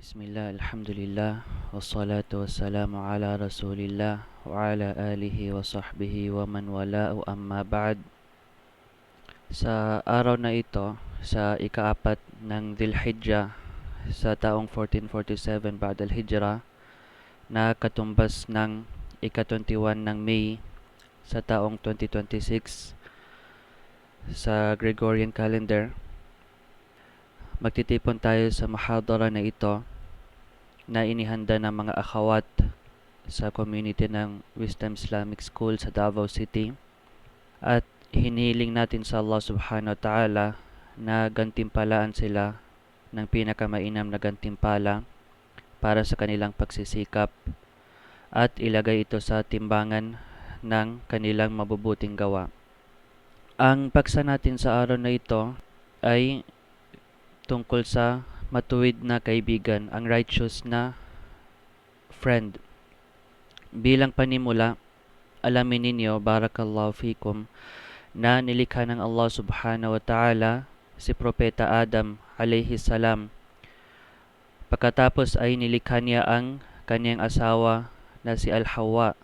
Bismillah, alhamdulillah, wassalatu wassalamu ala rasulillah wa ala alihi wa sahbihi wa man wala'u amma ba'd. Sa araw na ito, sa ikaapat ng Dhul-Hijjah sa taong 1447 Ba'd al-Hijra na katumbas ng ika-21 ng May sa taong 2026 sa Gregorian calendar, magtitipon tayo sa mahadara na ito na inihanda ng mga akhawat sa community ng Wisdom Islamic School sa Davao City, at hinihiling natin sa Allah subhanahu wa ta'ala na gantimpalaan sila ng pinakamainam na gantimpala para sa kanilang pagsisikap at ilagay ito sa timbangan ng kanilang mabubuting gawa. Ang paksa natin sa araw na ito ay tungkol sa matuwid na kaibigan, ang righteous na friend. Bilang panimula, alamin ninyo, barakallahu fikum, na nilikha ng Allah subhanahu wa ta'ala si Propeta Adam alayhi salam. Pagkatapos ay nilikha niya ang kanyang asawa na si Al-Hawa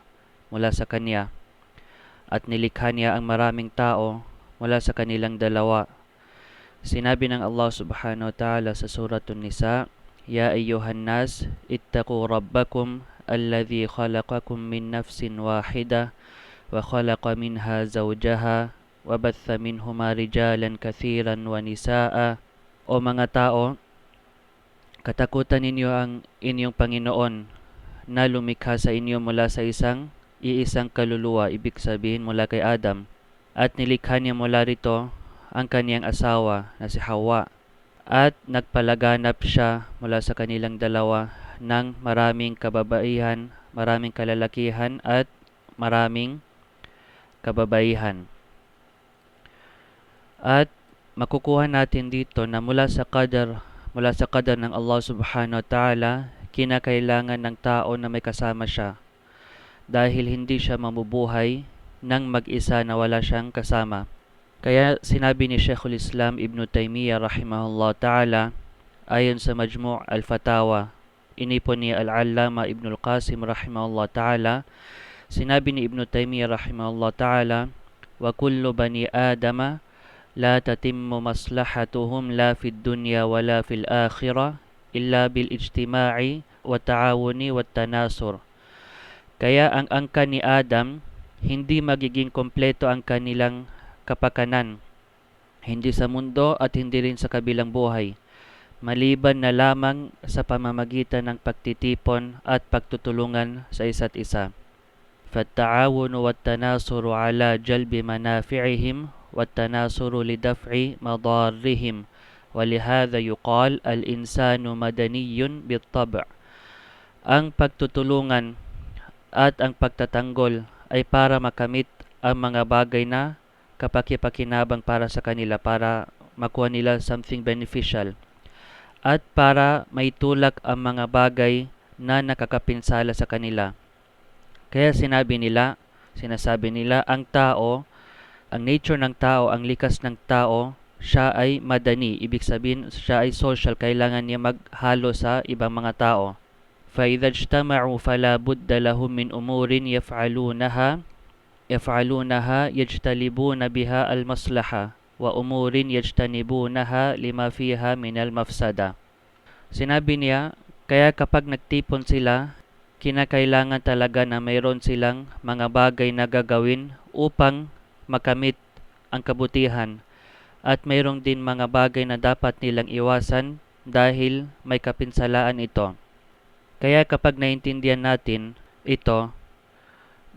mula sa kanya, at nilikha niya ang maraming tao mula sa kanilang dalawa. Sinabi ng Allah subhanahu wa ta'ala sa Suratun Nisa, Ya ayyuhan nas, ittaqu rabbakum alladhi khalaqakum min nafsin wahida wa khalaqa minha zawjaha wa batha minhuma rijalan kathiran wa nisaa. O mga tao, katakutan ninyo ang inyong Panginoon na lumikha sa inyo mula sa iisang kaluluwa, ibig sabihin mula kay Adam, at nilikha niya mula rito ang kaniyang asawa na si Hawa, at nagpalaganap siya mula sa kanilang dalawa ng maraming kababaihan, maraming kalalakihan at maraming kababaihan. At makukuha natin dito na mula sa qadar ng Allah subhanahu wa ta'ala, kinakailangan ng tao na may kasama siya, dahil hindi siya mamubuhay nang mag-isa na wala siyang kasama. Kaya sinabi ni Sheikhul Islam Ibn Taymiyyah rahimahullah ta'ala, ayon sa Majmu' al-Fatawa, inipon ni Al-Allama Ibn al-Qasim rahimahullah ta'ala, sinabi ni Ibn Taymiyyah rahimahullah ta'ala, wa kullu bani adama la tatimmu maslahatuhum la fid dunya wa la fil akhirah illa bil ijtima'i wa ta'awuni wa tanasur. Kaya ang angkan ni Adam, hindi magiging kompleto ang kanilang kapakanan, hindi sa mundo at hindi rin sa kabilang buhay, maliban na lamang sa pamamagitan ng pagtitipon at pagtutulungan sa isa't isa. فَالتَّعَاوُنُ وَالتَّنَاصُرُ عَلَى جَلْبِ مَنَافِعِهِمْ وَالتَّنَاصُرُ لِدَفْعِ مَضَارِّهِمْ وَلِهَذَا يُقَالُ الْإِنسَانُ مَدَنِيٌّ بِالطَّبْعِ. Ang pagtutulungan at ang pagtatanggol ay para makamit ang mga bagay na kapaki-pakinabang para sa kanila, para makuha nila something beneficial, at para maitulak ang mga bagay na nakakapinsala sa kanila. Kaya sinasabi nila, ang tao, ang nature ng tao, ang likas ng tao, siya ay madani, ibig sabihin siya ay social, kailangan niya maghalo sa ibang mga tao. فَإِذَا اجْتَمَعُوا فَلَا بُدَّ لَهُم مِّنْ أُمُورٍ يفعلونها يجتلبون بها المصلحة وأمور يجتنبونها لما فيها من المفسدة. Sinabi niya, kaya kapag nagtipon sila, kinakailangan talaga na mayroon silang mga bagay na gagawin upang makamit ang kabutihan, at mayroon din mga bagay na dapat nilang iwasan dahil may kapinsalaan ito. Kaya kapag naintindihan natin ito,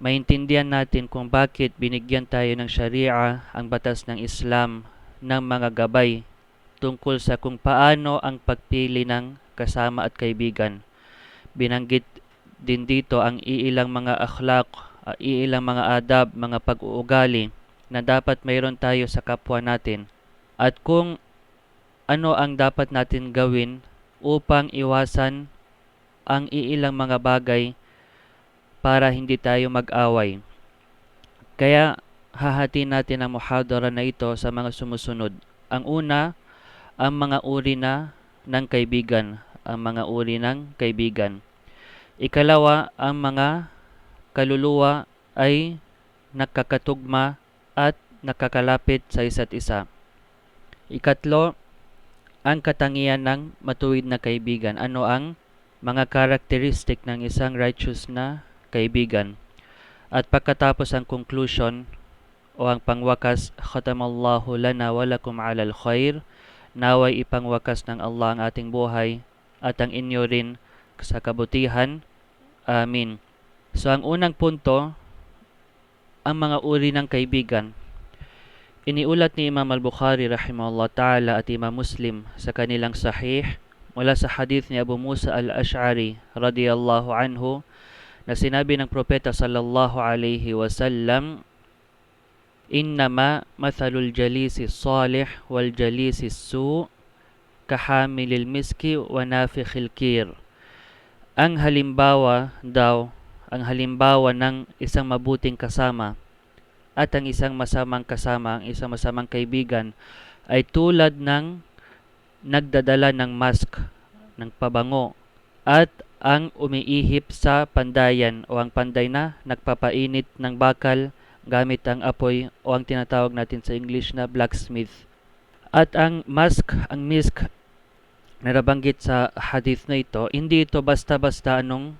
maintindihan natin kung bakit binigyan tayo ng Sharia, ang batas ng Islam, ng mga gabay tungkol sa kung paano ang pagpili ng kasama at kaibigan. Binanggit din dito ang iilang mga akhlaq, iilang mga adab, mga pag-uugali na dapat mayroon tayo sa kapwa natin, at kung ano ang dapat natin gawin upang iwasan ang iilang mga bagay para hindi tayo mag-away. Kaya hahati natin ang muhadara na ito sa mga sumusunod. Ang una, ang mga uri na ng kaibigan. ang mga uri ng kaibigan. Ikalawa, ang mga kaluluwa ay nakakatugma at nakakalapit sa isa't isa. Ikatlo, ang katangian ng matuwid na kaibigan. Ano ang mga karakteristik ng isang righteous na kaibigan? At pagkatapos ang conclusion o ang pangwakas, khatamallahu lana wa lakum alal khair, naway ipangwakas ng Allah ang ating buhay at ang inyo rin sa kabutihan. Amin. So ang unang punto, ang mga uri ng kaibigan. Iniulat ni Imam al-Bukhari rahimahullah ta'ala at Imam Muslim sa kanilang sahih mula sa hadith ni Abu Musa al-Ash'ari radiyallahu anhu na sinabi ng propeta sallallahu alaihi wasallam, innama mathalul jalisi salih wal jalisi su kahamilil miski wa nafikhil kir. Ang halimbawa ng isang mabuting kasama at ang isang masamang kasama, ang isang masamang kaibigan ay tulad ng nagdadala ng mask, ng pabango, at ang umiihip sa pandayan o ang panday na nagpapainit ng bakal gamit ang apoy o ang tinatawag natin sa English na blacksmith. At ang misk na nabanggit sa hadith na ito, hindi ito basta-basta anong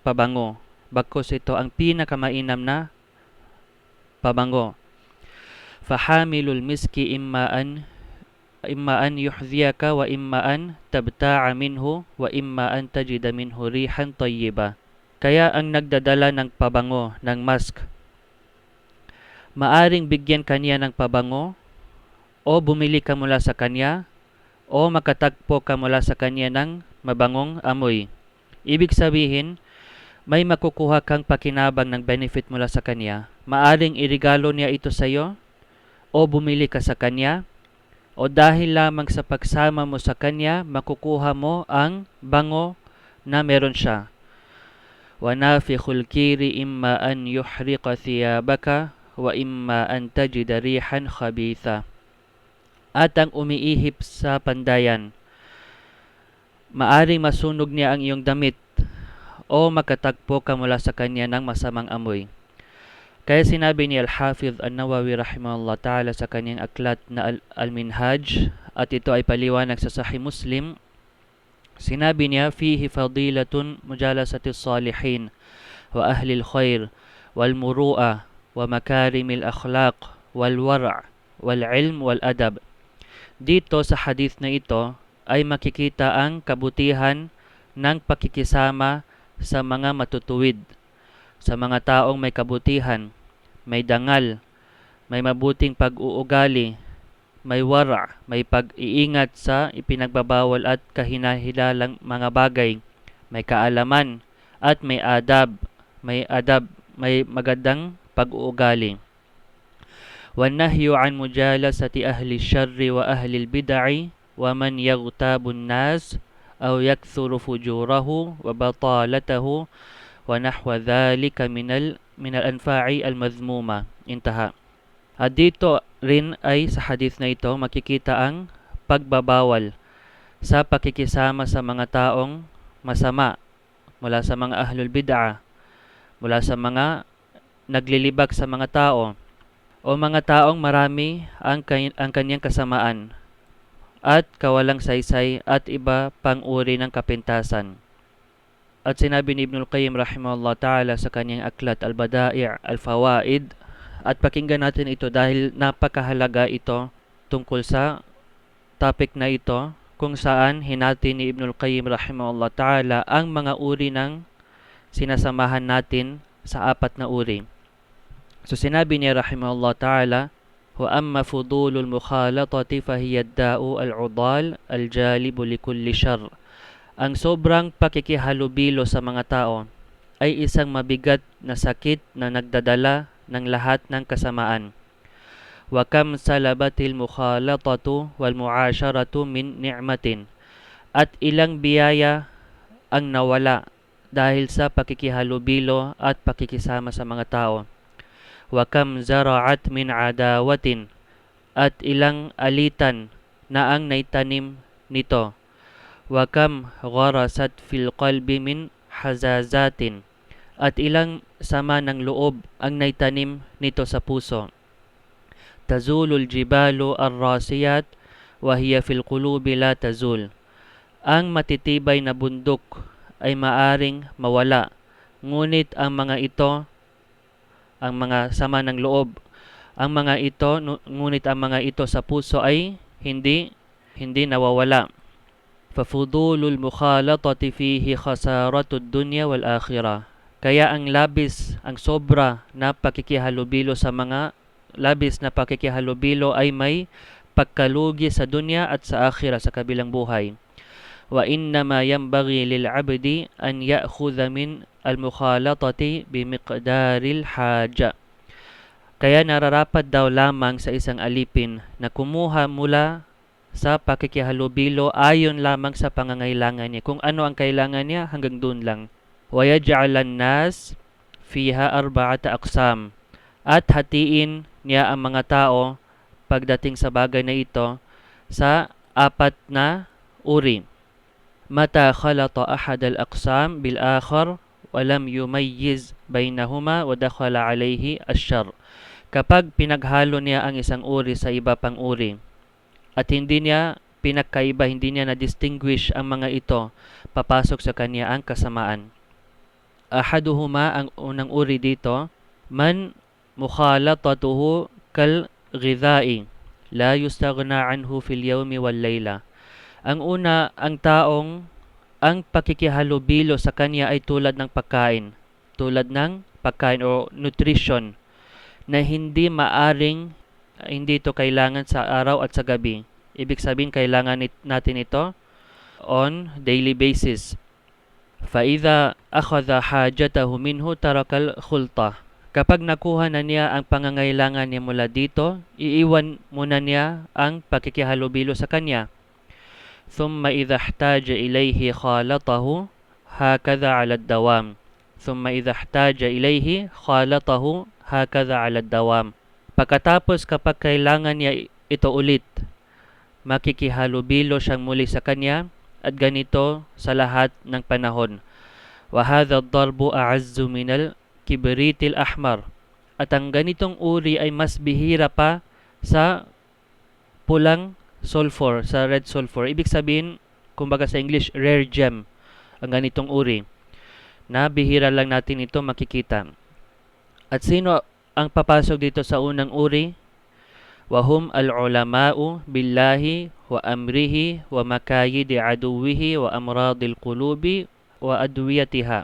pabango. Bagkus ito ang pinakamainam na pabango. Fahamilul miski imma an yuhdhiyaka wa imma an tabta'a minhu wa imma an tajida minhu rihan tayyiba. Kaya ang nagdadala ng pabango, ng mask, maaring bigyan kanya ng pabango o bumili ka mula sa kanya o makatagpo ka mula sa kanya ng mabangong amoy. Ibig sabihin, may makukuha kang pakinabang ng benefit mula sa kanya. Maaring irigalo niya ito sa iyo o bumili ka sa kanya o dahil lamang sa pagsama mo sa kanya, makukuha mo ang bango na meron siya. Wa nafikhul kiri imma an yuhriqa thiyabaka wa imma an tajida rihan khabitha. At ang umiihip sa pandayan, maaring masunog niya ang iyong damit o makatagpo ka mula sa kanya ng masamang amoy. Kaya sinabi ni Al-Hafidh An-Nawawi rahimahullah ta'ala sa kanyang aklat na Al-Minhaj, at ito ay paliwanag sa Sahih Muslim, sinabi niya, fihi fadilatun mujalasati salihin wa ahli al-khair wal muru'a wa makarimil akhlaq wal wara' wal ilm wal adab. Dito sa hadith na ito ay makikita ang kabutihan ng pakikisama sa mga matutuwid, sa mga taong may kabutihan, may dangal, may mabuting pag-uugali, may wara, may pag-iingat sa ipinagbabawal at kahinahilalang mga bagay, may kaalaman at may may magandang pag-uugali. وَالنَّهْيُ عَنْ مُجَالَسَةِ أَهْلِ الشَّرِّ وَأَهْلِ الْبِدَعِ وَمَنْ يَغْتَابُ النَّاسِ أَوْ يَكْثُرُ فُجُورَهُ وَبَطَالَتَهُ وَنَحْوَ ذَلِكَ مِنَ الْأَنْفَاعِ الْمَذْمُومَةِ. Intaha. At dito rin ay sa hadith na ito makikita ang pagbabawal sa pakikisama sa mga taong masama, mula sa mga ahlul bid'ah, mula sa mga naglilibak sa mga tao, o mga taong marami ang kanyang kasamaan at kawalang saysay at iba pang uri ng kapintasan. At sinabi ni Ibnul Qayyim rahimahullah ta'ala sa kanyang aklat Al-Bada'i' Al-Fawaid, at pakinggan natin ito dahil napakahalaga ito tungkol sa topic na ito, kung saan hinati ni Ibnul Qayyim rahimahullah ta'ala ang mga uri ng sinasamahan natin sa apat na uri. So sinabi niya rahimahullah ta'ala, wa amma fudulul mukhalatati fahiya ad-da'u al-'udal al-jalibu likulli syarr. Ang sobrang pakikihalubilo sa mga tao ay isang mabigat na sakit na nagdadala ng lahat ng kasamaan. Wa kam salabatil mukhalatatu wal mu'asharatu min ni'matin. At ilang biyaya ang nawala dahil sa pakikihalubilo at pakikisama sa mga tao. Wa kam zara'at min adawatin. At ilang alitan na ang naitanim nito. Wa kam gharasat fil qalbi min hazazatin. At ilang sama ng loob ang naitanim nito sa puso. Tazulul jibalu ar-rasiyat wa hiya fil qulubi la tazul. Ang matitibay na bundok ay maaring mawala, ngunit ang mga ito, ang mga sama ng loob, ngunit ang mga ito sa puso ay hindi nawawala. Fafudulul mukhalatati fihi khasaratud dunya wal akhirah. Kaya ang sobra na pakikihalubilo ay may pagkalugi sa dunya at sa akhirah, sa kabilang buhay. Wa innama yanbaghi lil 'abdi an ya'khudha min al mukhalatati bimiqdaril haja. Kaya nararapat daw lamang sa isang alipin na kumuha mula sa pakikihalubilo ayon lamang sa pangangailangan niya. Kung ano ang kailangan niya, hanggang doon lang. وَيَجْعَلَ النَّاسِ فِيهَا أَرْبَعَةَ أَقْسَامٍ. At hatiin niya ang mga tao pagdating sa bagay na ito sa apat na uri. مَتَى خَلَطَ أَحَدَ الْأَقْسَامِ بِالْآخَرِ وَلَمْ يُمَيِّزْ بَيْنَهُمَا وَدَخَلَ عَلَيْهِ الشَّرُّ. Kapag pinaghalo niya ang isang uri sa iba pang uri at hindi niya pinagkaiba, hindi niya na-distinguish ang mga ito, papasok sa kanya ang kasamaan. Ahaduhuma, ang unang uri dito, man mukhalatatuhu kal ghidha'i la yustaghna anhu fil yawmi wal layla. Ang una, ang taong ang pakikihalubilo sa kanya ay tulad ng pagkain o nutrition na hindi ito kailangan sa araw at sa gabi. Ibig sabihin, kailangan natin ito on daily basis. فَإِذَا أَخَذَ حَاجَتَهُ مِنْهُ تَرَكَ الْخُلْطَةَ. Kapag nakuha na niya ang pangangailangan niya mula dito, iiwan muna niya ang pakikihalubilo sa kanya. ثُمَّ إِذَا احْتَاجَ إِلَيْهِ خَالَطَهُ هَكَذَا عَلَى الدَّوَامِ. Pagkatapos, kapag kailangan niya ito ulit, makikihalubilo siyang muli sa kanya, at ganito sa lahat ng panahon. وَهَذَا الضَّرْبُ أَعَزُّ مِنَ الْكِبْرِيتِ الْأَحْمَرِ. At ang ganitong uri ay mas bihira pa sa pulang sulfur, sa red sulfur. Ibig sabihin, kumbaga sa English, rare gem ang ganitong uri, na bihira lang natin ito makikita. At sino ang papasok dito sa unang uri? وَهُمْ الْعُلَمَاءُ بِاللَّهِ وَأَمْرِهِ وَمَكَايِدِ عَدُوِّهِ وَأَمْرَاضِ الْقُلُوبِ وَأَدْوِيَتِهَا.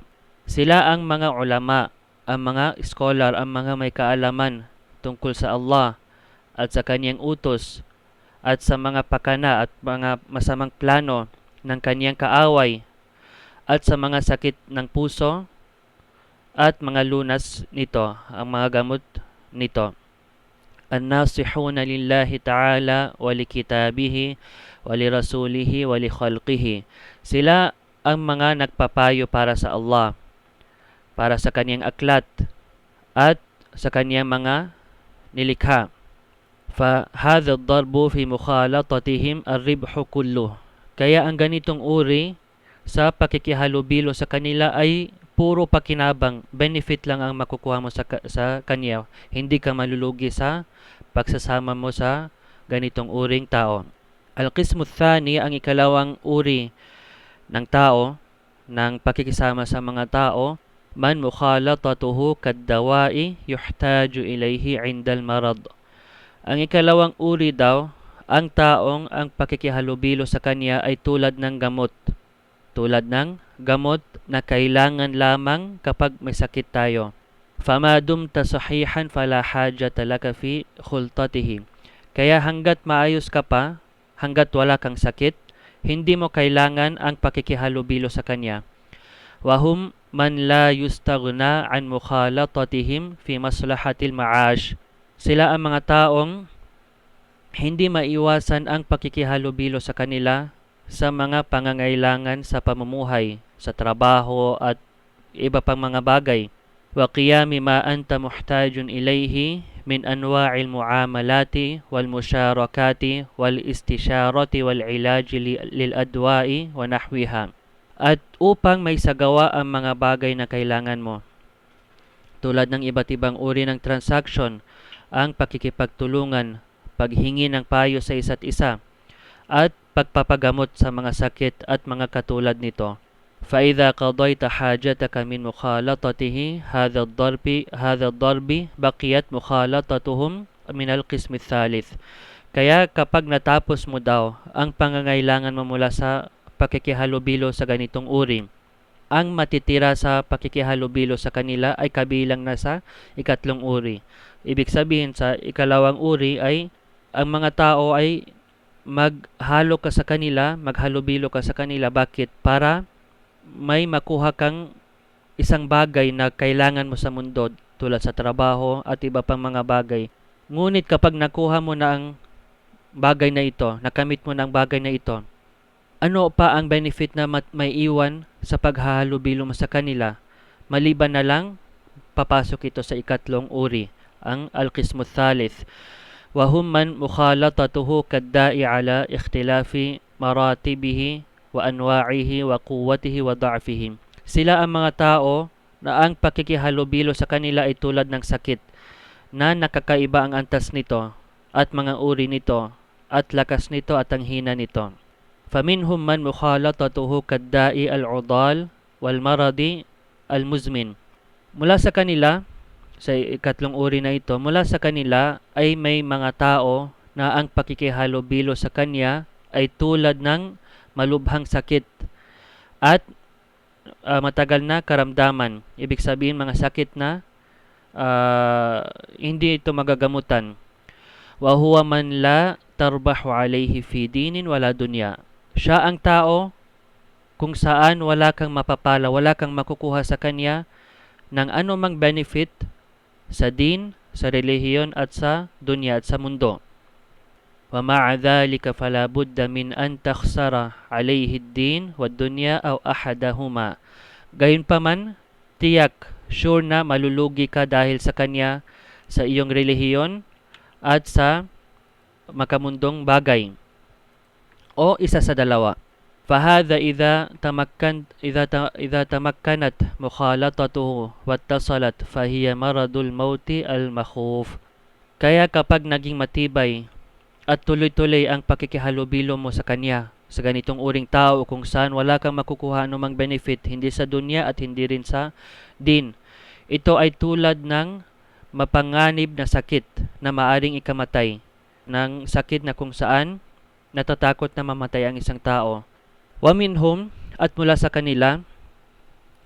Sila ang mga ulama, ang mga scholar, ang mga may kaalaman tungkol sa Allah at sa kanyang utos at sa mga pakana at mga masamang plano ng kanyang kaaway at sa mga sakit ng puso at mga lunas nito, ang mga gamot nito. الناصحون لله تعالى ولكتابه ولرسوله ولخلقه. Sila ang mga nagpapayo para sa Allah, para sa kanyang aklat at sa kanyang mga nilikha. فهذا الضرب في مخالطتهم الربح كله. Kaya ang ganitong uri sa pakikihalubilo sa kanila ay puro pakinabang, benefit lang ang makukuha mo sa kanya. Hindi ka malulugi sa pagsasama mo sa ganitong uring tao. Al-qismu thani, ang ikalawang uri ng tao, ng pakikisama sa mga tao, man mukhalatatuhu kaddawa'i yuhtaju ilayhi 'indal marad. Ang ikalawang uri daw, ang taong ang pakikihalubilo sa kanya ay tulad ng gamot na kailangan lamang kapag may sakit tayo. فَمَا دُمْتَ صَحِيحًا فَلَا حَاجَةَ لَكَ فِي خُلْطَتِهِ. Kaya hanggat maayos ka pa, hanggat wala kang sakit, hindi mo kailangan ang pakikihalubilo sa kanya. وَهُمْ مَنْ لَا يُسْتَغْنَى عَنْ مُخَالَطَتِهِمْ فِي مَصْلَحَةِ الْمَعَاشِ. Sila ang mga taong hindi maiwasan ang pakikihalubilo sa kanila sa mga pangangailangan sa pamumuhay, sa trabaho at iba pang mga bagay. وَقِيَامِ مَا أَنْتَ مُحْتَاجٌ إِلَيْهِ من أنواع المعاملات والمشاركات والاستشارة والعلاج للأدواء ونحوها. At upang may sagawa ang mga bagay na kailangan mo, tulad ng iba't ibang uri ng transaction, ang pakikipagtulungan, paghingi ng payo sa isa't isa, at pagpapagamot sa mga sakit at mga katulad nito. فإذا قضيت حاجتك من مخالطته هذا الضرب بقيت مخالطتهم من القسم الثالث. Kaya kapag natapos mo daw ang pangangailangan mo mula sa pakikihalubilo sa ganitong uri, ang matitira sa pakikihalubilo sa kanila ay kabilang na sa ikatlong uri. Ibig sabihin sa ikalawang uri ay ang mga tao ay maghalubilo ka sa kanila. Bakit? Para may makuha kang isang bagay na kailangan mo sa mundo tulad sa trabaho at iba pang mga bagay. Ngunit kapag nakuha mo na ang bagay na ito, nakamit mo na ang bagay na ito, ano pa ang benefit na may iwan sa paghahalubilo mo sa kanila? Maliban na lang, papasok ito sa ikatlong uri, ang al-qismu thalith. وهم من مخالطته كالداء على اختلاف مراتبه وأنواعه وقوته وضعفه. Sila ang mga tao na ang pakikihalubilo sa kanila ay tulad ng sakit na nakakaiba ang antas nito at mga uri nito at lakas nito at ang hina nito. فمنهم من مخالطته كالداء العضال والمرض المزمن. Mula sa kanila, sa ikatlong uri na ito, mula sa kanila ay may mga tao na ang pakikihalubilo sa kanya ay tulad ng malubhang sakit at matagal na karamdaman. Ibig sabihin mga sakit na hindi ito magagamutan. Wa huwa man la tarbahu alayhi fi dinin wala dunya. Siya ang tao kung saan wala kang mapapala, wala kang makukuha sa kanya ng anumang benefit sa din, sa relihiyon at sa dunya at sa mundo. ومع ذلك فلا بد من أن تخسر عليه الدين والدنيا أو أحدهما. Gayunpaman, tiyak, sure na malulugi ka dahil sa kanya, sa iyong relihiyon at sa makamundong bagay, o isa sa dalawa. فهذا إذا تمكنت مخالطته واتصلت فهي مرض الموت المخوف. Kaya kapag naging matibay at tuloy-tuloy ang pakikihalubilo mo sa kanya, sa ganitong uring tao kung saan wala kang makukuha anumang benefit, hindi sa dunya at hindi rin sa din, ito ay tulad ng mapanganib na sakit na maaring ikamatay, ng sakit na kung saan natatakot na mamatay ang isang tao. ومنهم, at mula sa kanila,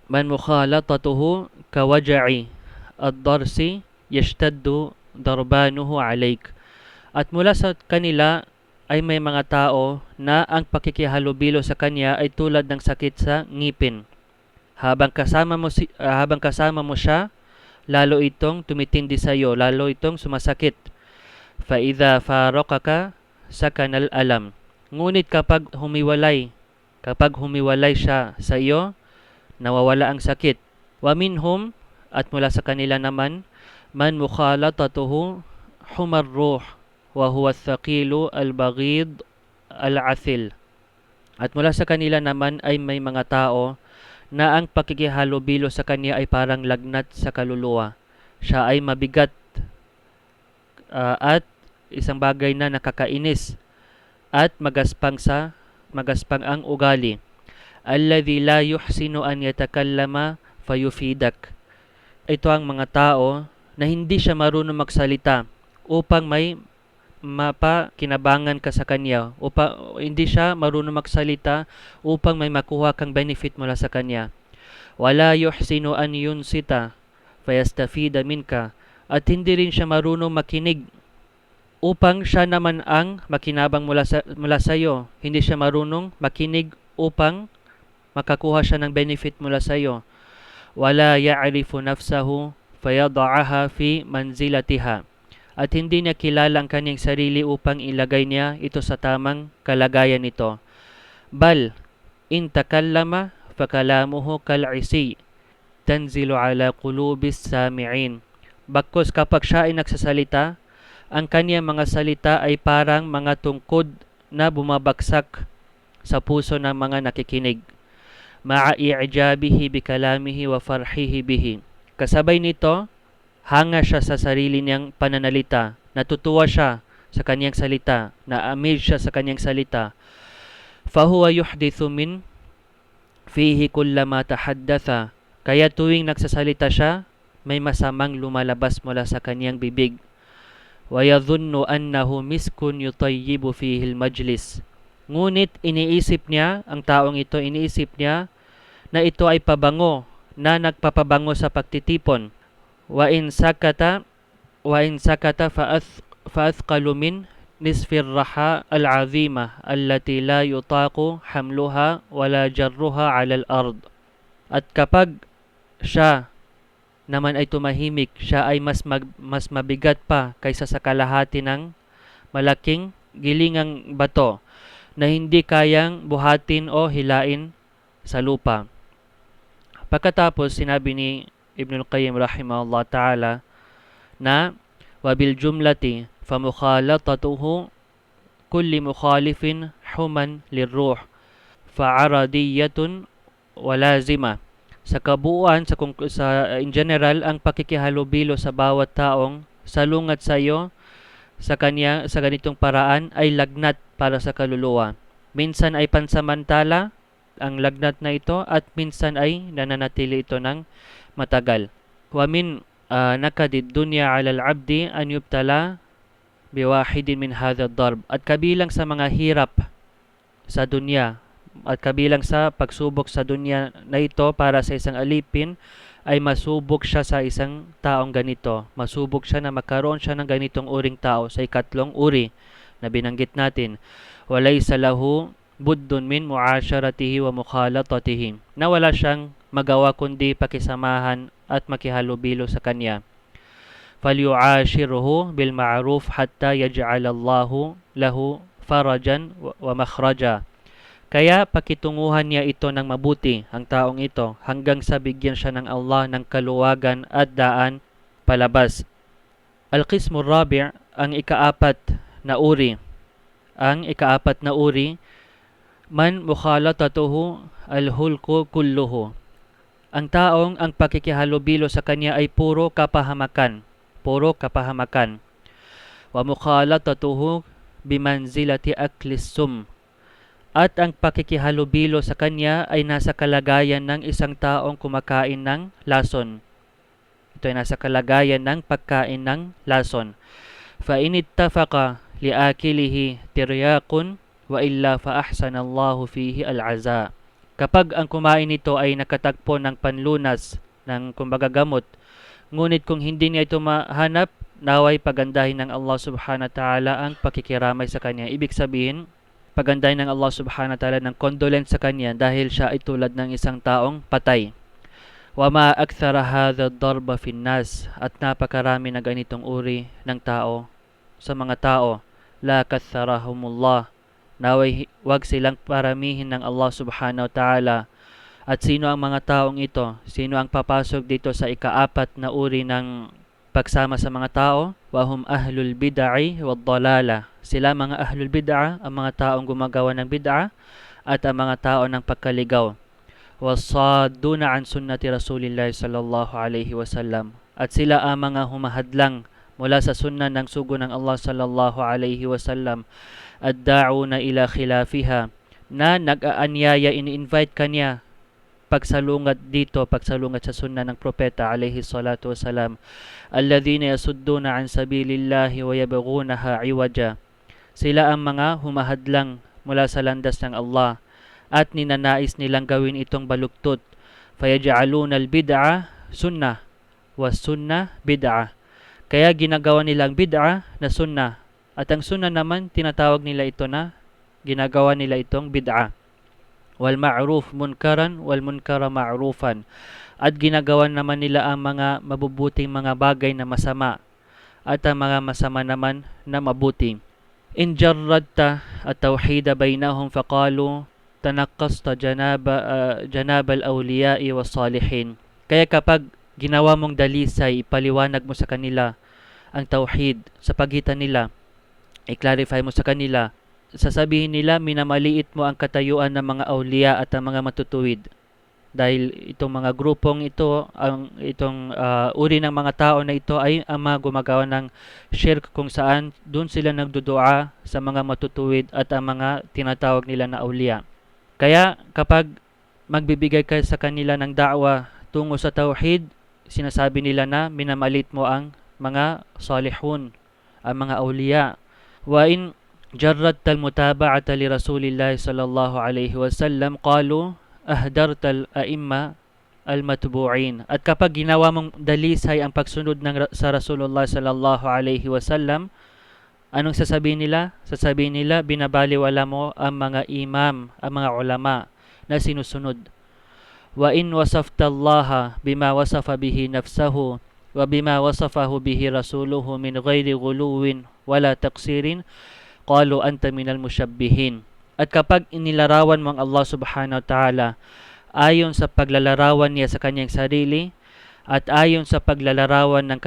man mukhalatatuhu kawaja'i ad-darsi yashtaddu darbanuhu alayk. At mula sa kanila ay may mga tao na ang pakikihalubilo sa kanya ay tulad ng sakit sa ngipin. Habang kasama mo siya, lalo itong tumitindi sa iyo, lalo itong sumasakit. Fa idza faraqaka sakanal alam. Ngunit kapag humiwalay siya sa iyo, nawawala ang sakit. Wa minhum, at mula sa kanila naman, man mukhalatatuhu humar ruh wa huwa thaqilu al-baghid al-athil. At mula sa kanila naman ay may mga tao na ang pakikihalubilo sa kanya ay parang lagnat sa kaluluwa. Siya ay mabigat at isang bagay na nakakainis at magaspang ang ugali. Alladhi la yuhsinu an yatakallama fayufidak. Ito ang mga tao na hindi siya marunong magsalita upang may mapakinabangan ka sa kanya, hindi siya marunong magsalita upang may makuha kang benefit mula sa kanya. Wala yuhsinu an yunsita fayastafida minka. At hindi rin siya marunong makinig upang siya naman ang makinabang mula sa iyo. Hindi siya marunong makinig upang makakuha siya ng benefit mula sa iyo. Wala ya'rifu nafsahu fayada'aha fi manzilatiha. At hindi niya kilala ang kanyang sarili upang ilagay niya ito sa tamang kalagayan nito. Bal in takallama fakalamuhu kal'isi tanzilu ala qulubis sami'in. Bakos kapag siya ay nagsasalita, ang kaniyang mga salita ay parang mga tungkod na bumabagsak sa puso ng mga nakikinig. Ma'a i'jabihi bi kalamihi wa farhihi bihi. Kasabay nito, hanga siya sa sarili niyang pananalita. Natutuwa siya sa kaniyang salita. Na-amaze siya sa kaniyang salita. Fahuwa yuhdithu min fihi kullama tahaddatha. Kaya tuwing nagsasalita siya, may masamang lumalabas mula sa kaniyang bibig. Wa yadhunnu annahu miskun yutayyibu fihi al-majlis. Ngunit iniisip niya, ang taong ito iniisip niya na ito ay pabango na nagpapabango sa pagtitipon. Wa in sakata fa'athqalu min nisfir raha al-azima allati la yutaqu hamluha wala jarruha 'ala al-ard. At kapag siya naman ay tumahimik, siya ay mas mabigat pa kaysa sa kalahati ng malaking gilingang bato na hindi kayang buhatin o hilain sa lupa. Pagkatapos, sinabi ni Ibn al-Qayyim rahimahullah ta'ala na wabil jumlati famukhalatatuhu kulli mukhalifin human lirruh fa'aradiyatun walazima. Sa kabuuan, in general, ang pakikihalubilo sa bawat taong salungat sa iyo sa ganitong paraan ay lagnat para sa kaluluwa. Minsan ay pansamantala ang lagnat na ito at minsan ay nananatili ito ng matagal. Wa min nakadid dunya 'ala al-'abdi an yubtala biwahidin min hadha ad-darb. At kabilang sa mga hirap sa dunya at kabilang sa pagsubok sa dunya na ito para sa isang alipin ay masubok siya sa isang taong ganito. Masubok siya na magkaroon siya ng ganitong uring tao sa ikatlong uri na binanggit natin. Walaysa lahu buddun min mu'asharatihi wa mukhalatatihi. Na wala siyang magawa kundi pakisamahan at makihalubilo sa kanya. Falyu'ashiruhu bil ma'ruf hatta yaj'alallahu lahu farajan wa makhraja. Kaya pakitunguhan niya ito ng mabuti, ang taong ito, hanggang sa bigyan siya ng Allah ng kaluwagan at daan palabas. Al-Qismu Rabi', ang ikaapat na uri. Ang ikaapat na uri, man mukhalatatuhu al-hulku kulluhu. Ang taong ang pakikihalubilo sa kanya ay puro kapahamakan. Puro kapahamakan. Wa mukhalatatuhu bimanzilati aklis sum. At ang pakikihalubilo sa kanya ay nasa kalagayan ng isang taong kumakain ng lason. Ito ay nasa kalagayan ng pagkain ng lason. Fa in ittafaqa liakilihi tiryaqun wa illa fa ahsanallahu fihi al-aza. Kapag ang kumain nito ay nakatagpo ng panlunas ng kumbaga gamot, ngunit kung hindi niya ito mahanap, naway pagandahin ng Allah subhanahu wa ta'ala ang pakikiramay sa kanya. Ibig sabihin, pagandahin ng Allah subhanahu wa ta'ala ng condolence sa kanya dahil siya ay tulad ng isang taong patay. Wa ma akthara hadha ad-darba fi nas, at napakarami na ganitong uri ng tao sa mga tao. La katharahumullah, naway wag silang paramihin ng Allah subhanahu wa ta'ala. At sino ang mga taong ito? Sino ang papasok dito sa ikaapat na uri ng pagsama sa mga tao? Wahum ahlul bid'ah wad dalala. Sila mga ahlul bid'ah, ang mga taong gumagawa ng bid'ah, at ang mga tao ng pagkaligaw. Wasadduna an sunnati Rasulillah sallallahu alaihi wasallam. At sila ang mga humahadlang mula sa sunna ng sugo ng Allah sallallahu alaihi wasallam. Ad-da'una ila khilafiha, na nag-aanyaya, ini-invite kanya pagsalungat dito, pagsalungat sa sunna ng propeta alaihi salatu wasalam. Alladhina yasudduna an sabilillahi wa yabghunaha iwaja. Sila ang mga humahadlang mula sa landas ng Allah at ninanais nilang gawin itong baluktot. Fayaj'aluna al-bid'a sunnah was sunnah bid'ah. Kaya ginagawa nilang bid'ah na sunnah, at ang sunnah naman tinatawag nila ito na ginagawa nila itong bid'ah. Wal ma'ruf munkaran wal munkara ma'rufan. At ginagawa naman nila ang mga mabubuting mga bagay na masama at ang mga masama naman na mabuti. In jarradta at-tawhid bainahum faqalu tanaqqasta janab al-awliya'i was-salihin. Kaya kapag ginawa mong dalisay, ipaliwanag mo sa kanila ang tauhid sa pagitan nila, i-clarify mo sa kanila. Sasabihin nila, minamaliit mo ang katayuan ng mga awliya at ang mga matutuwid. Dahil itong mga grupong ito, itong uri ng mga tao na ito ay ang mga gumagawa ng shirk, kung saan doon sila nagdudua sa mga matutuwid at ang mga tinatawag nila na awliya. Kaya kapag magbibigay ka sa kanila ng da'wa tungo sa tauhid, sinasabi nila na minamalit mo ang mga salihun, ang mga awliya. Wa in jarradta al-mutaba'ata li Rasulillah sallallahu alaihi wasallam qalu ahdarta al-a'imma al-matbu'in. At kapag ginawa mong dalisay ang pagsunod sa Rasulullah sallallahu alaihi wasallam, anong sasabihin nila? Sasabihin nila, binabaliwala mo ang mga imam, ang mga ulama na sinusunod. Wa in wasafta Allah bima wasafa bihi nafsahu wa bima wasafahu bihi rasuluhu min ghairi ghuluwin wala taqsirin qalu anta minal musyabbihin. At kapag inilarawan mo ang Allah subhanahu wa ta'ala ayon sa paglalarawan niya sa kanyang sarili at ayon sa paglalarawan sa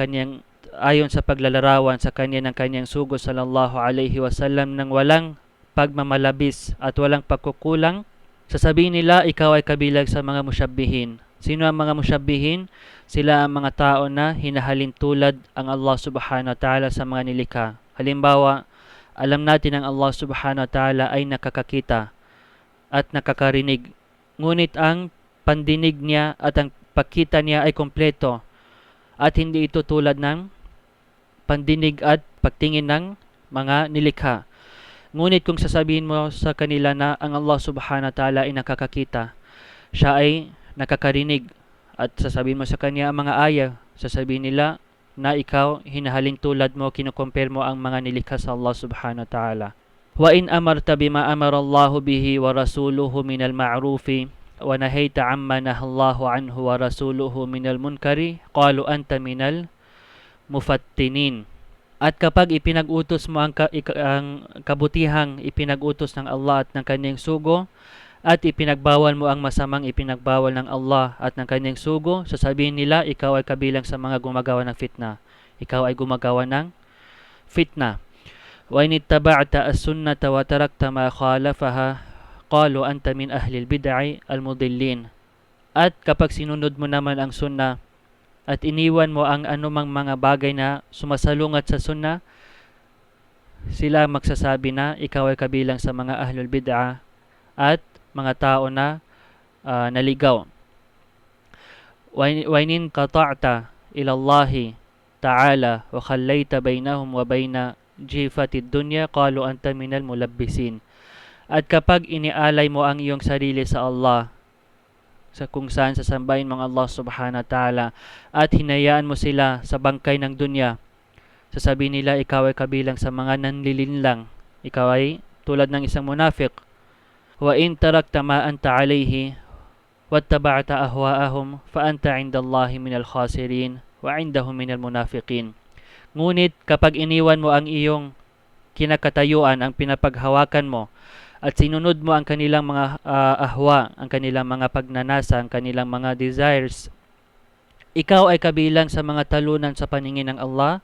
kanya ng kanyang sugo sallallahu alaihi wasallam, ng walang pagmamalabis at walang pagkukulang, sasabihin nila ikaw ay kabilang sa mga musyabbihin. Sino ang mga musyabbihin? Sila ang mga tao na hinahalin tulad ang Allah subhanahu wa ta'ala sa mga nilikha. Halimbawa, alam natin ang Allah subhanahu wa ta'ala ay nakakakita at nakakarinig. Ngunit ang pandinig niya at ang pagkita niya ay kompleto. At hindi ito tulad ng pandinig at pagtingin ng mga nilikha. Ngunit kung sasabihin mo sa kanila na ang Allah subhanahu wa ta'ala ay nakakakita, siya ay nakakarinig, at sasabihin mo sa kanya ang mga ayah, sasabihin nila na ikaw hinahalin tulad mo, kinukompare mo ang mga nilikha sa Allah subhanahu wa ta'ala. Wa in amarta bima amara Allah bihi wa rasuluhu min al-ma'rufi wa nahayta amma nahallahu anhu wa rasuluhu min al-munkari qalu anta minal mufattinin. At kapag ipinag-utos mo ang kabutihang ipinag-utos ng Allah at ng kanyang sugo, at ipinagbawal mo ang masamang ipinagbawal ng Allah at ng kanyang sugo, sasabihin nila ikaw ay kabilang sa mga gumagawa ng fitna. Ikaw ay gumagawa ng fitna. Wa in ittaba'ta as-sunnata wa tarakta ma khalafaha qalu anta min ahli al-bid'i al-mudillin. At kapag sinunod mo naman ang sunna at iniwan mo ang anumang mga bagay na sumasalungat sa sunna, sila magsasabi na ikaw ay kabilang sa mga ahlul bid'ah at mga tao na naligaw. Wa in qata'ta ila Allah ta'ala wa khallayta bainahum wa baina jifatid dunya qalu anta minal mulabbisin. At kapag inialay mo ang iyong sarili sa Allah, sa kung saan sasambahin mo ang Allah subhanahu wa ta'ala, at hinayaan mo sila sa bangkay ng dunya, sasabihin nila ikaw ay kabilang sa mga nanlilinlang, ikaw ay tulad ng isang munafiq. Wa in tarakta ma anta alayhi wattaba'ta ahwa'ahum fa anta 'inda Allahi minal khasirin wa 'indahum minal munafiqin. Ngunit kapag iniwan mo ang iyong kinakatayuan, ang pinapaghawakan mo, at sinunod mo ang kanilang mga ahwa, ang kanilang mga pagnanasa, ang kanilang mga desires, ikaw ay kabilang sa mga talunan sa paningin ng Allah,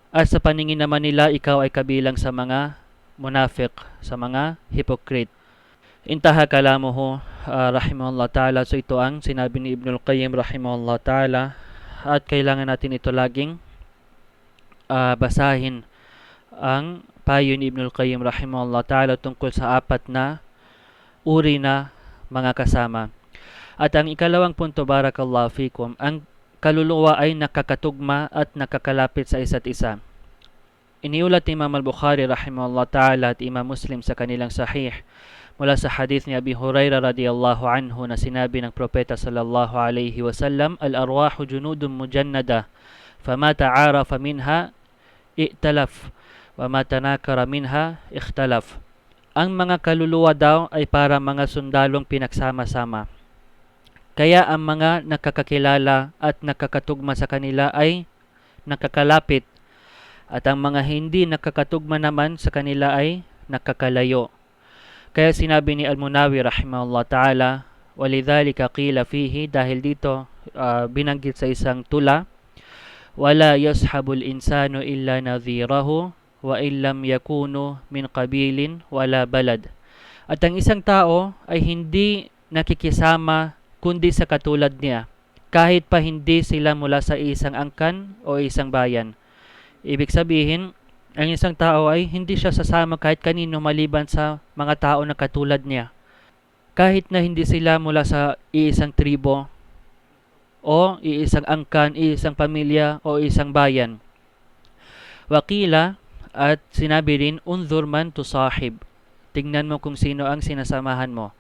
at sa paningin naman nila ikaw ay kabilang sa mga munafiq, sa mga hypocrite. Intaha kalamuhu rahimahullah ta'ala. So ito ang sinabi ni Ibnul Qayyim rahimahullah ta'ala, at kailangan natin ito laging basahin ang payo ni Ibnul Qayyim rahimahullah ta'ala tungkol sa apat na uri na mga kasama. At ang ikalawang punto, barakallahu fikum, ang kaluluwa ay nakakatugma at nakakalapit sa isa't isa. Iniulat ni Imam al-Bukhari rahimahullah ta'ala at Imam Muslim sa kanilang sahih mula sa hadith ni Abi Hurairah radiyallahu anhu na sinabi ng propeta sallallahu alaihi wasallam, al-arwahu junudun mujannada fama ta'arafa minha i'talaf wa ma tanakara minha ikhtalaf. Ang mga kaluluwa daw ay para mga sundalong pinagsama-sama. Kaya ang mga nakakakilala at nakakatugma sa kanila ay nakakalapit, at ang mga hindi nakakatugma naman sa kanila ay nakakalayo. Kaya sinabi ni Al-Munawi rahimahullah ta'ala, walidhalika qila fihi, dahil dito binanggit sa isang tula, wala yashabul insano illa nadhirahu wa illam yakunu min qabilin wala balad. At ang isang tao ay hindi nakikisama kundi sa katulad niya, kahit pa hindi sila mula sa isang angkan o isang bayan. Ibig sabihin, ang isang tao ay hindi siya sasama kahit kanino maliban sa mga tao na katulad niya. Kahit na hindi sila mula sa iisang tribo o iisang angkan, iisang pamilya o isang bayan. Wakila, at sinabi rin, unzur man tusahib. Tingnan mo kung sino ang sinasamahan mo.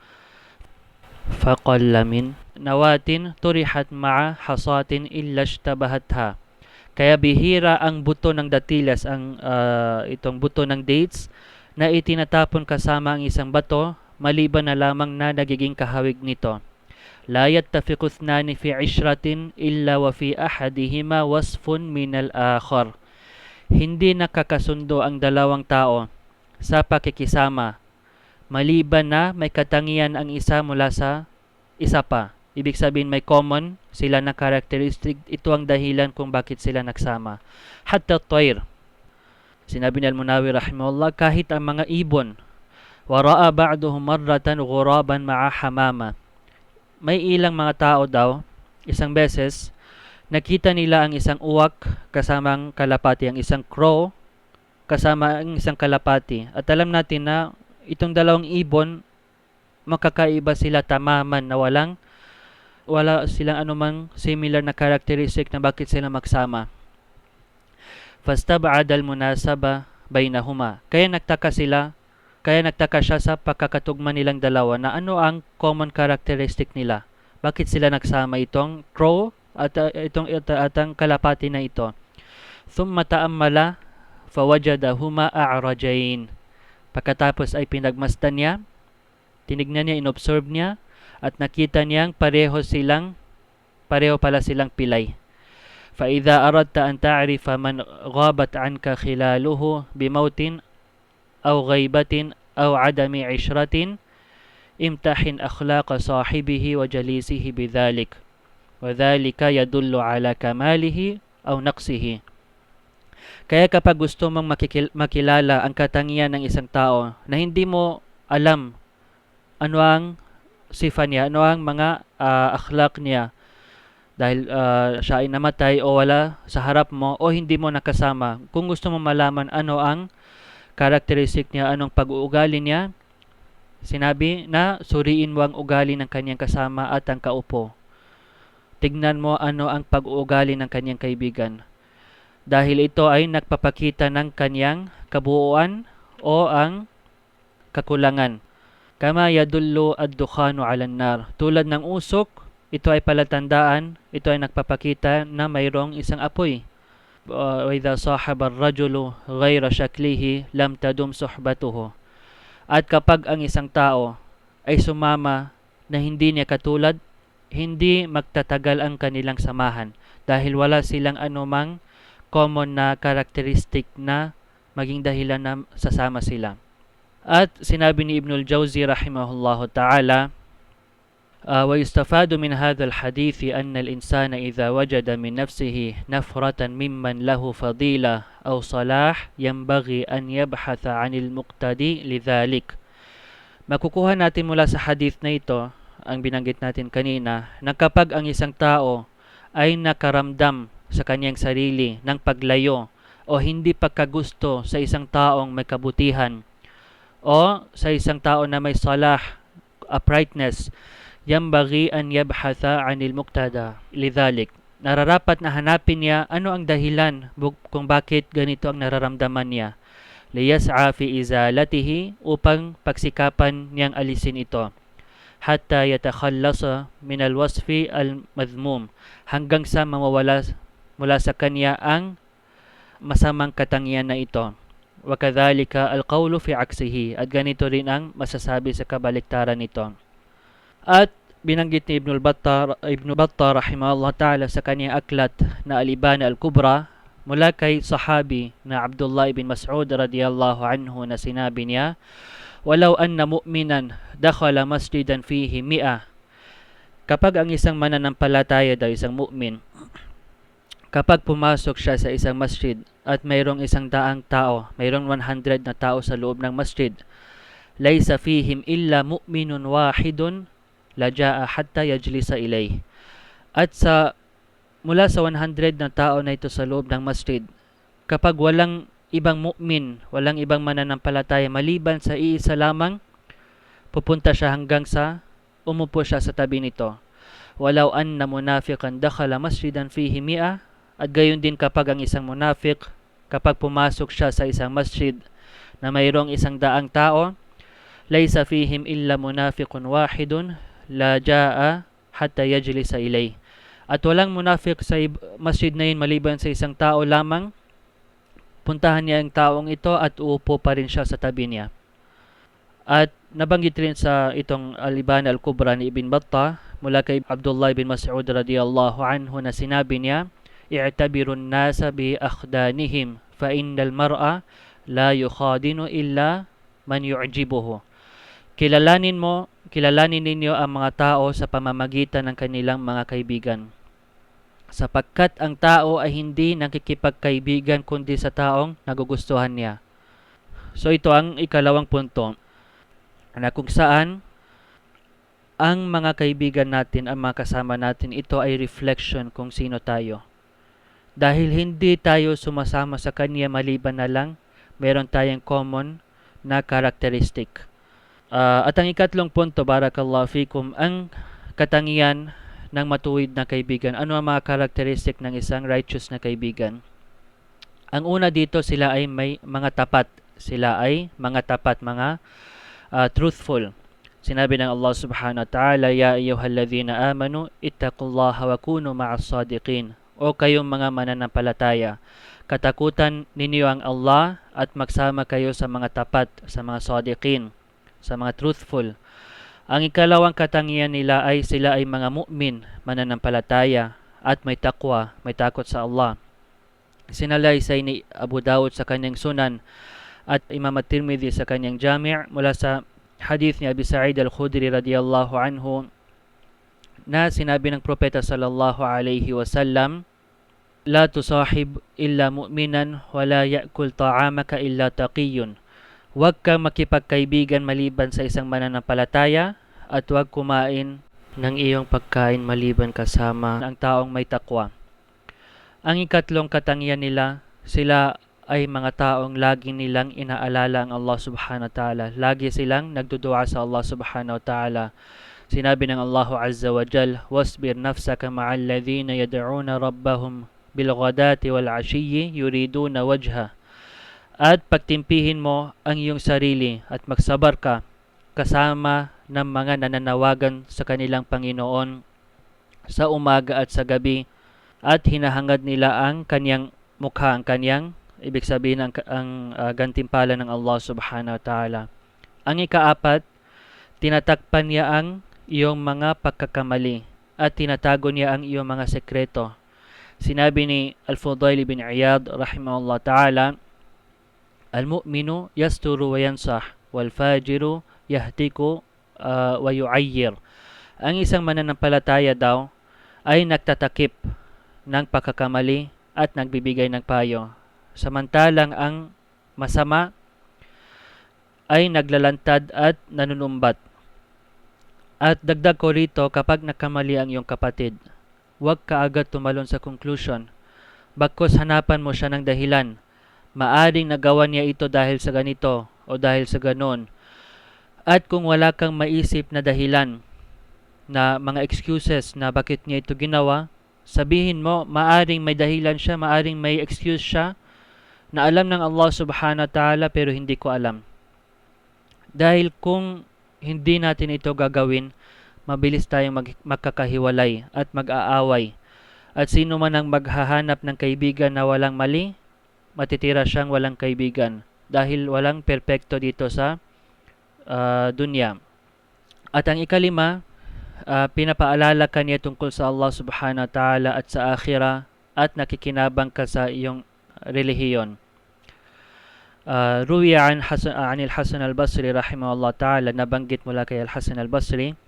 Faqalla min nawatin turihat ma'a hasatin illa ishtabahatha. Kaya bihira ang buto ng datilas, itong buto ng dates na itinatapon kasama ang isang bato, maliban na lamang na nagiging kahawig nito. La yattafiqu ithnani fi ishratin illa wa fi ahadihima wasfun min al-akhar. Hindi nakakasundo ang dalawang tao sa pakikisama, maliban na may katangian ang isa mula sa isa pa. Ibig sabihin may common sila na characteristic. Ito ang dahilan kung bakit sila nagsama. Hatta at-tayr. Sinabi ni Al-Munawi rahimahullah, kahit ang mga ibon. Wara'a ba'duhum marratan ghuraban ma'a hamama. May ilang mga tao daw, isang beses, nakita nila ang isang uwak kasama ang kalapati, ang isang crow kasama ang isang kalapati. At alam natin na itong dalawang ibon, makakaiba sila tamaman na wala silang anumang similar na characteristic na bakit sila magsama. Fastab'ad al-munasaba bainahuma. Kaya nagtaka siya sa pagkakatugma nilang dalawa na ano ang common characteristic nila. Bakit sila nagsama itong crow at ang kalapati na ito. Thumma ta'ammala fawajadahuma a'rajain. Pagkatapos ay pinagmasdan niya, tinignan niya, inobserve niya, at nakita niyang pareho pala silang pilay. فَإِذَا أَرَدْتَ أَنْ تَعْرِفَ مَنْ غَابَتْ عَنْكَ خِلَالُهُ بِمَوْتٍ أَوْ غَيْبَةٍ أَوْ عَدَمِ عِشْرَةٍ امْتَحِنْ أَخْلَاقَ صَاحِبِهِ وَجَلِيسِهِ بِذَلِكَ وَذَلِكَ يَدُلُّ عَلَى كَمَالِهِ أَوْ نَقْصِهِ. Kaya kapag gusto mong makilala ang katangian ng isang tao na hindi mo alam ano ang sifa niya, ano ang mga akhlaq niya, dahil siya ay namatay o wala sa harap mo o hindi mo nakasama. Kung gusto mo malaman ano ang characteristic niya, anong pag-uugali niya, sinabi na suriin mo ang ugali ng kanyang kasama at ang kaupo. Tignan mo ano ang pag-uugali ng kanyang kaibigan. Dahil ito ay nagpapakita ng kanyang kabuuan o ang kakulangan. Kama yadullu ad-dukhanu 'ala an-nar. Tulad ng usok, ito ay palatandaan, ito ay nagpapakita na mayroong isang apoy. Wa idha sahaba ar-rajulu ghayra shaklihi lam tadum suhbatuhu. At kapag ang isang tao ay sumama na hindi niya katulad, hindi magtatagal ang kanilang samahan dahil wala silang anumang common na characteristic na maging dahilan na sasama sila. At sinabi ni Ibn al-Jawzi rahimahullahu ta'ala, ويستفاد من هذا الحديث أن الإنسان إذا وجد من نفسه نفرة ممن له فضيلة أو صلاح ينبغي أن يبحث عن المقتدي لذلك. Makukuha natin mula sa hadith na ito, ang binanggit natin kanina, na kapag ang isang tao ay nakaramdam sa kanyang sarili ng paglayo o hindi pagkagusto sa isang taong may kabutihan o sa isang tao na may salah, uprightness, yambaghi an yabhatha 'anil muqtada lidhalik. Nararapat na hanapin niya ano ang dahilan kung bakit ganito ang nararamdaman niya. Liyas'a fi izalatihi, upang pagsikapan niyang alisin ito. Hatta yatakhallasa min alwasfi almadhmum, hanggang sa mawawala mula sa kanya ang masamang katangian na ito. Wa kadhalika alqawlu fi aksihi, at ganito rin ang masasabi sa kabaliktaran nito. At binanggit ni Ibn Battah rahimahullah ta'ala sa kanyang aklat na Al-Ibana Al-Kubra mula kay sahabi na Abdullah ibn Mas'ud radiyallahu anhu na sinabi niya, "Walau anna mu'minan dakhala masjidan fihi mi'a Kapag ang isang mananampalataya daw, isang mu'min, kapag pumasok siya sa isang masjid at mayroong 100 tao, mayroong 100 na tao sa loob ng masjid, laysa fihim illa mu'minun wahidun lajaa hatta yajlisa ilay. At mula sa 100 na tao na ito sa loob ng masjid, kapag walang ibang mu'min, walang ibang mananampalataya maliban sa iisa lamang, pupunta siya hanggang sa umupo siya sa tabi nito. Walau anna munafiqan dakhala masjidan fihi mi'a, at gayon din kapag ang isang munafik, kapag pumasok siya sa isang masjid na mayroong 100 tao, laysa fihim illa munafiqun wahidun la jaa hatta yajlisa ilay. At walang munafik sa masjid na yun maliban sa isang tao lamang, puntahan niya ang taong ito at uupo pa rin siya sa tabi niya. At nabanggit rin sa itong Al-Ibana Al-Kubra ni Ibn Battah mula kay Abdullah bin Mas'ud radiyallahu anhu na sinabi niya, i'tabirun nasa bi akhdanihim fa innal mar'a la yukhadinu illa man yu'jibuhu. Kilalanin ninyo ang mga tao sa pamamagitan ng kanilang mga kaibigan, sapagkat ang tao ay hindi nakikipagkaibigan kundi sa taong nagugustuhan niya. So ito ang ikalawang punto, na kung saan ang mga kaibigan natin, ang mga kasama natin, ito ay reflection kung sino tayo. Dahil hindi tayo sumasama sa kanya maliban na lang meron tayong common na characteristic. At ang ikatlong punto, barakallahu fikum, ang katangian ng matuwid na kaibigan. Ano ang mga characteristic ng isang righteous na kaibigan? Ang una dito, sila ay may mga tapat. Sila ay mga tapat, mga truthful. Sinabi ng Allah subhanahu wa ta'ala, ya ayyuhalladhina amanu ittaqullaha wa kunu ma'as sadiqin. O kayong mga mananampalataya, katakutan ninyo ang Allah at magsama kayo sa mga tapat, sa mga sadiqin, sa mga truthful. Ang ikalawang katangian nila ay sila ay mga mu'min, mananampalataya, at may takwa, may takot sa Allah. Sinalaysay ni Abu Dawud sa kanyang sunan at Imam at-Tirmidhi sa kanyang jami' mula sa hadith ni Abi Sa'id al-Khudri radiyallahu anhu na sinabi ng propeta sallallahu alaihi wasallam, la tusahib illa mu'minan wa la ya'kul ta'amaka illa taqiyun. Huwag kang makipagkaibigan maliban sa isang mananampalataya at huwag kumain ng iyong pagkain maliban kasama ang taong may takwa. Ang ikatlong katangian nila, sila ay mga taong lagi nilang inaalala ang Allah subhanahu wa ta'ala. Lagi silang nagdudua sa Allah subhanahu wa ta'ala. Sinabi ng Allah azza wa jal, wasbir nafsaka ma'al ladhina yad'una rabbahum bilghadati wal 'ashiyyi yuriduna wajha. At pagtimpihin mo ang iyong sarili at magsabar ka kasama ng mga nananawagan sa kanilang Panginoon sa umaga at sa gabi, at hinahangad nila ang kanyang mukha, ang kanyang, ibig sabihin ang gantimpala ng Allah subhanahu wa ta'ala. Ang ikaapat, tinatakpan niya ang iyong mga pagkakamali at tinatago niya ang iyong mga sekreto. Sinabi ni Al-Fudail bin Iyad rahimahullah ta'ala, al-mu'minu yasturu wa yansah wal fajiru yahtiku wa yu'ayyir. Ang isang mananampalataya daw ay nagtatakip ng pagkakamali at nagbibigay ng payo, samantalang ang masama ay naglalantad at nanunumbat. At dagdag ko rito, kapag nakamali ang iyong kapatid, huwag ka agad tumalon sa conclusion. Bagkus hanapan mo siya ng dahilan. Maaring nagawa niya ito dahil sa ganito o dahil sa ganon. At kung wala kang maisip na dahilan, na mga excuses na bakit niya ito ginawa, sabihin mo, maaring may dahilan siya, maaring may excuse siya na alam ng Allah subhanahu wa ta'ala pero hindi ko alam. Dahil kung hindi natin ito gagawin, mabilis tayong magkakahiwalay at mag-aaway. At sino man ang maghahanap ng kaibigan na walang mali, matitira siyang walang kaibigan. Dahil walang perpekto dito sa dunya. At ang ikalima, pinapaalala ka niya tungkol sa Allah subhanahu wa ta'ala at sa akhirah, at nakikinabang ka sa iyong relihiyon. Ruwiya an al-Hasan al-Basri rahimahullah ta'ala, nabanggit mula kay al-Hasan al-Basri,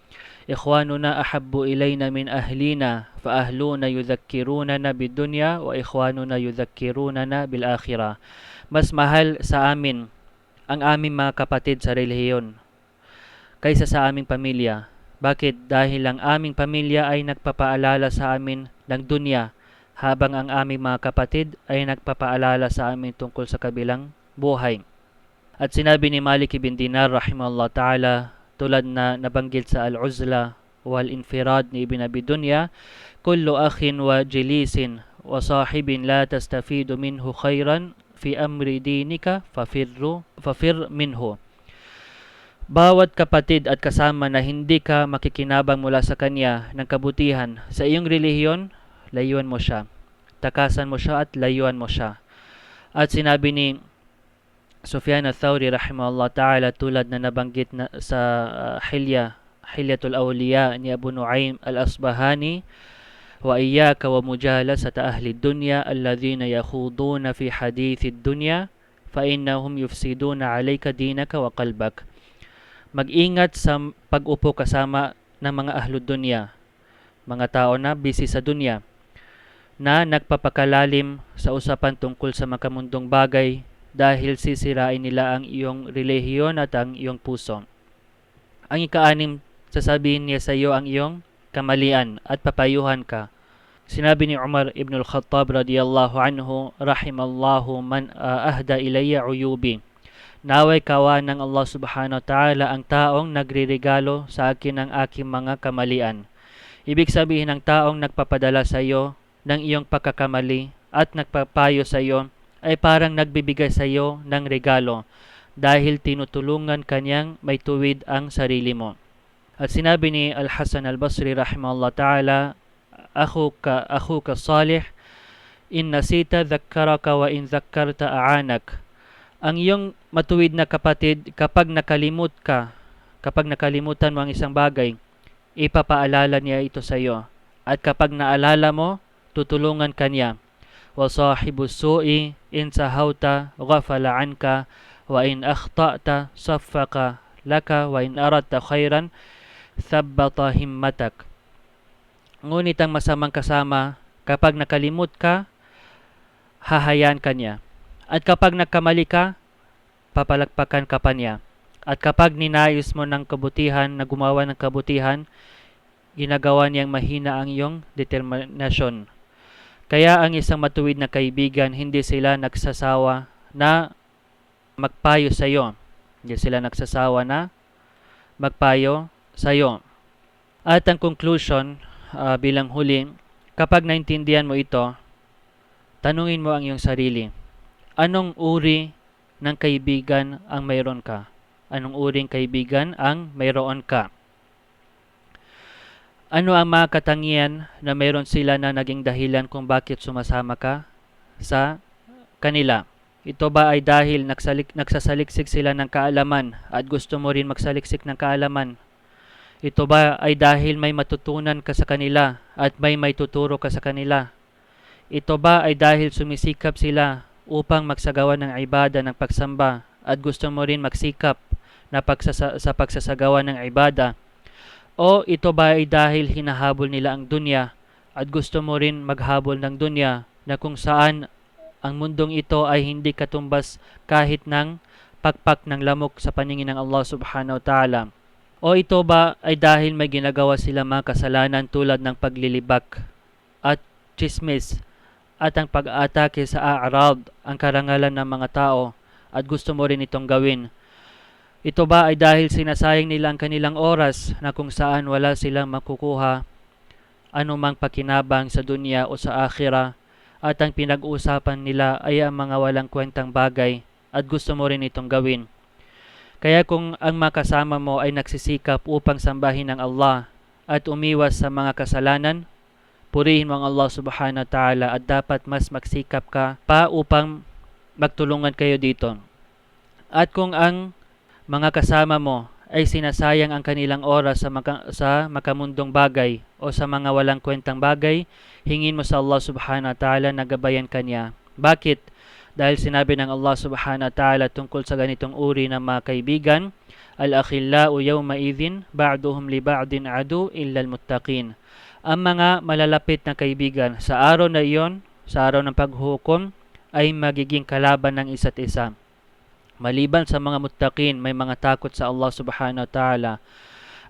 إخواننا أحب إلينا من أهلنا فأهلنا يذكروننا بالدنيا وإخواننا يذكروننا بالآخرة. Mas mahal sa amin ang aming mga kapatid sa relihiyon kaysa sa aming pamilya. Bakit? Dahil ang aming pamilya ay nagpapaalala sa amin ng dunya, habang ang aming mga kapatid ay nagpapaalala sa amin tungkol sa kabilang buhay. At sinabi ni Malik ibn Dinar rahimahullah ta'ala, tulad na nabanggit sa Al-Uzla wal Infirad ni Ibn Abi Dunya, kullu akhin wa jilisin wa sahibin la tastafidu minhu khairan fi amri dinika fafir minhu. Bawat kapatid at kasama na hindi ka makikinabang mula sa kanya ng kabutihan sa iyong relihiyon, layuan mo siya. Takasan mo siya at layuan mo siya. At sinabi ni Sufyan al-Thawri rahimahullah ta'ala, tulad na nabanggit na sa Hilyatul Awliya ni Abu Nuaym al-Asbahani, wa iyyaka wa mujalasata ahli dunya alladhina yakhuduna fi hadithi dunya fa innahum yufsiduna alayka dinaka wa qalbak. Mag-ingat sa pag-upo kasama ng mga ahlud dunya, mga tao na busy sa dunya, na nagpapakalalim sa usapan tungkol sa makamundong bagay, dahil sisirain nila ang iyong relihiyon at ang iyong puso. Ang ika-anim, sasabihin niya sa iyo ang iyong kamalian at papayuhan ka. Sinabi ni Umar ibn al-Khattab radiyallahu anhu, rahimallahu man ahda ilayya uyubi. Naway kawa ng Allah subhanahu wa ta'ala ang taong nagriregalo sa akin ng aking mga kamalian. Ibig sabihin, ng taong nagpapadala sa iyo ng iyong pagkakamali at nagpapayo sa iyo ay parang nagbibigay sa iyo ng regalo, dahil tinutulungan kanyang may tuwid ang sarili mo. At sinabi ni Al-Hasan al-Basri rahimahullah ta'ala, akhuka salih, in nasita dhakkaraka wa in dhakkarta a'anak. Ang iyong matuwid na kapatid, kapag nakalimutan mo ang isang bagay, ipapaalala niya ito sa iyo. At kapag naalala mo, tutulungan kanya. Wa sahibu su'i in sahawta ghafala anka wa in akhta'ta saffaka laka wa in aradta khairan thabbata himmatak. Ngunit ang masamang kasama, kapag nakalimot ka, hahayaan ka niya. At kapag nagkamali ka, papalakpakan ka pa niya. At kapag ninayos mo ng kabutihan, na gumawa ng kabutihan, ginagawa niyang mahina ang iyong determinasyon. Kaya ang isang matuwid na kaibigan, hindi sila nagsasawa na magpayo sa iyo. Hindi sila nagsasawa na magpayo sa iyo. At ang conclusion, bilang huli, kapag naintindihan mo ito, tanungin mo ang iyong sarili. Anong uri ng kaibigan ang mayroon ka? Anong uring kaibigan ang mayroon ka? Ano ang mga katangian na mayroon sila na naging dahilan kung bakit sumasama ka sa kanila? Ito ba ay dahil nagsasaliksik sila ng kaalaman at gusto mo rin magsaliksik ng kaalaman? Ito ba ay dahil may matutunan ka sa kanila at may tuturo ka sa kanila? Ito ba ay dahil sumisikap sila upang magsagawa ng ibada ng pagsamba at gusto mo rin magsikap na sa pagsasagawa ng ibada? O ito ba ay dahil hinahabol nila ang dunya at gusto mo rin maghabol ng dunya, na kung saan ang mundong ito ay hindi katumbas kahit ng pakpak ng lamok sa paningin ng Allah subhanahu wa ta'ala? O ito ba ay dahil may ginagawa sila mga kasalanan tulad ng paglilibak at chismis at ang pag-atake sa a'rad, ang karangalan ng mga tao, at gusto mo rin itong gawin? Ito ba ay dahil sinasayang nila ang kanilang oras, na kung saan wala silang makukuha anumang pakinabang sa dunya o sa akhira, at ang pinag-uusapan nila ay ang mga walang kwentang bagay, at gusto mo rin itong gawin? Kaya kung ang makasama mo ay nagsisikap upang sambahin ang Allah at umiwas sa mga kasalanan, purihin mo ang Allah subhanahu wa ta'ala, at dapat mas magsikap ka pa upang magtulungan kayo dito. At kung ang mga kasama mo ay sinasayang ang kanilang oras sa makamundong bagay o sa mga walang kwentang bagay, hingin mo sa Allah subhanahu wa ta'ala na gabayan kanya. Bakit? Dahil sinabi ng Allah subhanahu wa ta'ala tungkol sa ganitong uri ng mga kaibigan, al-akhillau yawma idhin ba'duhum li ba'din adu illa al-muttaqin. Ang mga malalapit na kaibigan sa araw na iyon, sa araw ng paghukom, ay magiging kalaban ng isa't isa. Maliban sa mga muttaqin, may mga takot sa Allah subhanahu wa ta'ala.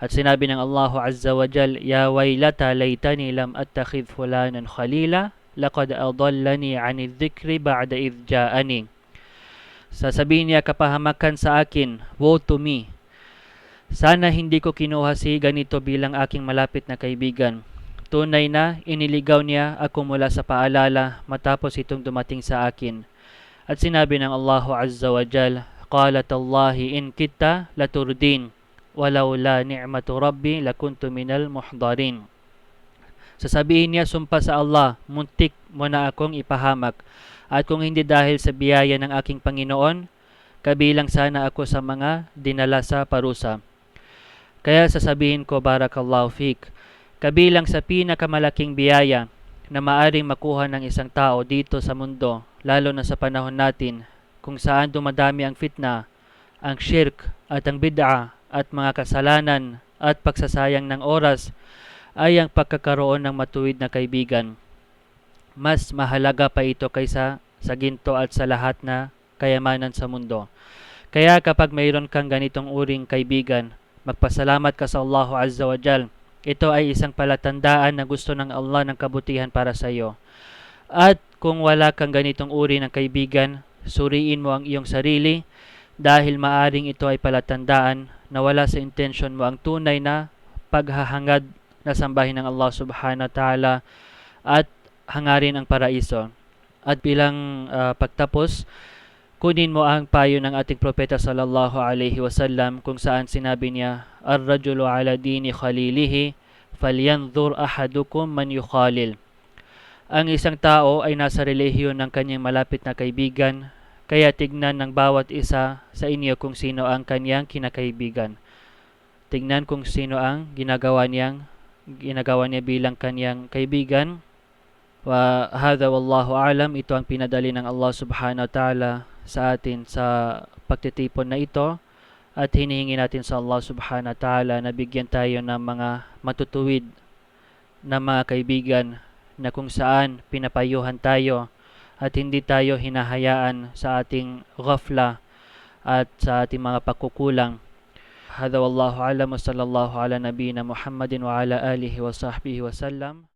At sinabi ng Allah azza wa jal, ya waylata laytani lam attakhidh fulanan khalila laqad adallani 'anil dhikri ba'da idh ja'ani. Sasabihin niya kapahamakan sa akin, woe to me. Sana hindi ko kinuha si ganito bilang aking malapit na kaibigan. Tunay na iniligaw niya ako mula sa paalala matapos itong dumating sa akin. At sinabi ng Allah azza wa jal, qalat Allahi in kita laturdin walau la ni'matu rabbi lakuntu minal muhdarin. Sasabihin niya, sumpa sa Allah, muntik mo na akong ipahamak. At kung hindi dahil sa biyaya ng aking Panginoon, kabilang sana ako sa mga dinala sa parusa. Kaya sasabihin ko, barakallahu fik, kabilang sa pinakamalaking biyaya na maaring makuha ng isang tao dito sa mundo, lalo na sa panahon natin, kung saan dumadami ang fitna, ang shirk at ang bid'a at mga kasalanan at pagsasayang ng oras, ay ang pagkakaroon ng matuwid na kaibigan. Mas mahalaga pa ito kaysa sa ginto at sa lahat na kayamanan sa mundo. Kaya kapag mayroon kang ganitong uring kaibigan, magpasalamat ka sa Allah azza wa jal. Ito ay isang palatandaan na gusto ng Allah ng kabutihan para sa iyo. At kung wala kang ganitong uri ng kaibigan, suriin mo ang iyong sarili dahil maaring ito ay palatandaan na wala sa intensyon mo ang tunay na paghahangad na sambahin ng Allah subhanahu wa ta'ala at hangarin ang paraiso. At bilang pagtapos, kunin mo ang payo ng ating propeta sallallahu alaihi wasallam kung saan sinabi niya, ar-rajulu ala dini khalilihi falyanzur ahadukum man yukhalil. Ang isang tao ay nasa relihiyon ng kanyang malapit na kaibigan, kaya tignan ng bawat isa sa inyo kung sino ang kanyang kinakaibigan. Tignan kung sino ang ginagawa niya bilang kanyang kaibigan. Wa hadha wallahu a'lam. Ito ang pinadali ng Allah subhanahu wa ta'ala sa atin sa pagtitipon na ito, at hinihingi natin sa Allah subhanahu wa ta'ala na bigyan tayo ng mga matutuwid na mga kaibigan na kung saan pinapayuhan tayo at hindi tayo hinahayaan sa ating ghafla at sa ating mga pagkukulang. Hadha wallahu a'lam wa sallallahu ala nabiyyina Muhammadin wa ala alihi wa sahbihi wa sallam.